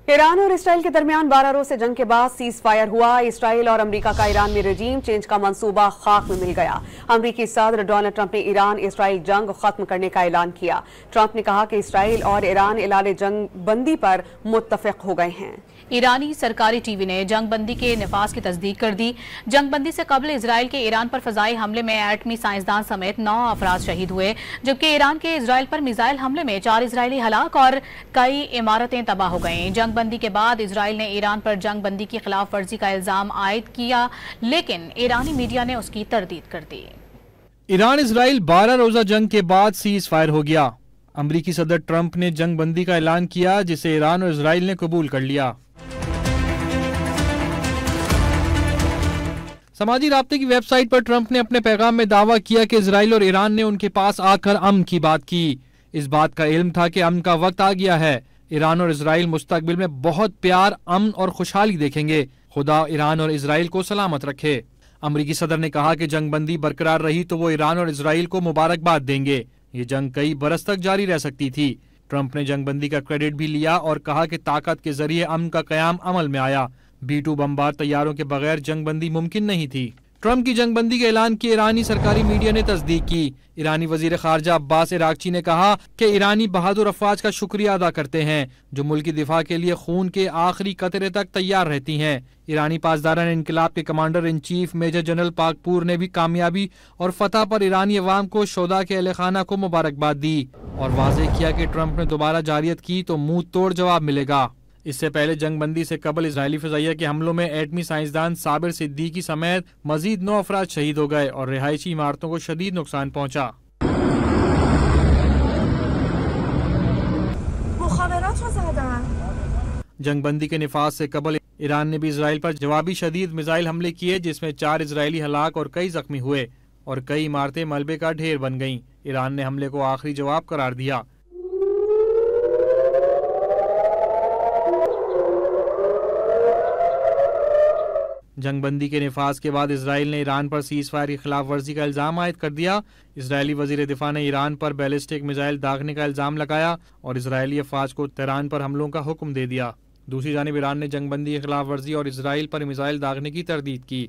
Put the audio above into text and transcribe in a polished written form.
ایران اور اسرائیل کے درمیان 12 روز سے جنگ کے بعد سیز فائر ہوا۔ اسرائیل اور امریکہ کا ایران میں رجیم چینج کا منصوبہ خاک میں مل گیا۔ امریکی صدر ڈونلڈ ٹرمپ نے ایران اسرائیل جنگ ختم کرنے کا اعلان کیا۔ ٹرمپ نے کہا کہ اسرائیل اور ایران اعلان جنگ بندی پر متفق ہو گئے ہیں۔ ایرانی سرکاری ٹی وی نے جنگ بندی کے نفاذ کی تصدیق کر دی۔ جنگ بندی سے قبل اسرائیل کے ایران پر فضائی حملے میں ایٹمی سائنسدان سمیت 9 افراد شہید ہوئے، جبکہ ایران کے اسرائیل پر میزائل حملے میں 4 اسرائیلی ہلاک اور کئی عمارتیں تباہ ہو گئیں۔ جنگ بندی کے بعد اسرائیل نے ایران پر جنگ بندی کی خلاف ورزی کا الزام عائد کیا، لیکن ایرانی میڈیا نے اس کی تردید کر دی۔ ایران اسرائیل 12 روزہ جنگ کے بعد سیز فائر ہو گیا۔ امریکی صدر ٹرمپ نے جنگ بندی کا اعلان کیا، جسے ایران اور اسرائیل نے قبول کر لیا۔ سماجی رابطے کی ویب سائٹ پر ٹرمپ نے اپنے پیغام میں دعویٰ کیا کہ اسرائیل اور ایران نے ان کے پاس آ کر امن کی بات کی۔ اس بات کا علم تھا کہ امن کا وقت آ گیا ہے۔ ایران اور اسرائیل مستقبل میں بہت پیار، امن اور خوشحالی دیکھیں گے۔ خدا ایران اور اسرائیل کو سلامت رکھے۔ امریکی صدر نے کہا کہ جنگ بندی برقرار رہی تو وہ ایران اور اسرائیل کو مبارکباد دیں گے۔ یہ جنگ کئی برس تک جاری رہ سکتی تھی۔ ٹرمپ نے جنگ بندی کا کریڈٹ بھی لیا اور کہا کہ طاقت کے ذریعے امن کا قیام عمل میں آیا۔ B-2 بمبار طیاروں کے بغیر جنگ بندی ممکن نہیں تھی۔ ٹرمپ کی جنگ بندی کے اعلان کی ایرانی سرکاری میڈیا نے تصدیق کی۔ ایرانی وزیر خارجہ عباس عراقچی نے کہا کہ ایرانی بہادر افواج کا شکریہ ادا کرتے ہیں جو ملکی دفاع کے لیے خون کے آخری قطرے تک تیار رہتی ہیں۔ ایرانی پاسداران انقلاب کے commander in chief major general Pakpour نے بھی کامیابی اور فتح پر ایرانی عوام کو شہداء کے اہل خانہ کو مبارکباد دی اور واضح کیا کہ ٹرمپ نے دوبارہ جارحیت کی تو منہ توڑ جواب ملے گا۔ اس سے پہلے جنگ بندی سے قبل اسرائیلی فضائیہ کے حملوں میں ایٹمی سائنسدان صابر صدیقی سمیت مزید 9 افراد شہید ہو گئے اور رہائشی عمارتوں کو شدید نقصان پہنچا۔ جنگ بندی کے نفاذ سے قبل ایران نے بھی اسرائیل پر جوابی شدید میزائل حملے کیے، جس میں 4 اسرائیلی ہلاک اور کئی زخمی ہوئے اور کئی عمارتیں ملبے کا ڈھیر بن گئیں۔ ایران نے حملے کو آخری جواب قرار دیا۔ جنگ بندی کے نفاذ کے بعد اسرائیل نے ایران پر سیز فائر کی خلاف ورزی کا الزام عائد کر دیا۔ اسرائیلی وزیر دفاع نے ایران پر بیلسٹک میزائل داغنے کا الزام لگایا اور اسرائیلی افواج کو تہران پر حملوں کا حکم دے دیا۔ دوسری جانب ایران نے جنگ بندی کی خلاف ورزی اور اسرائیل پر میزائل داغنے کی تردید کی۔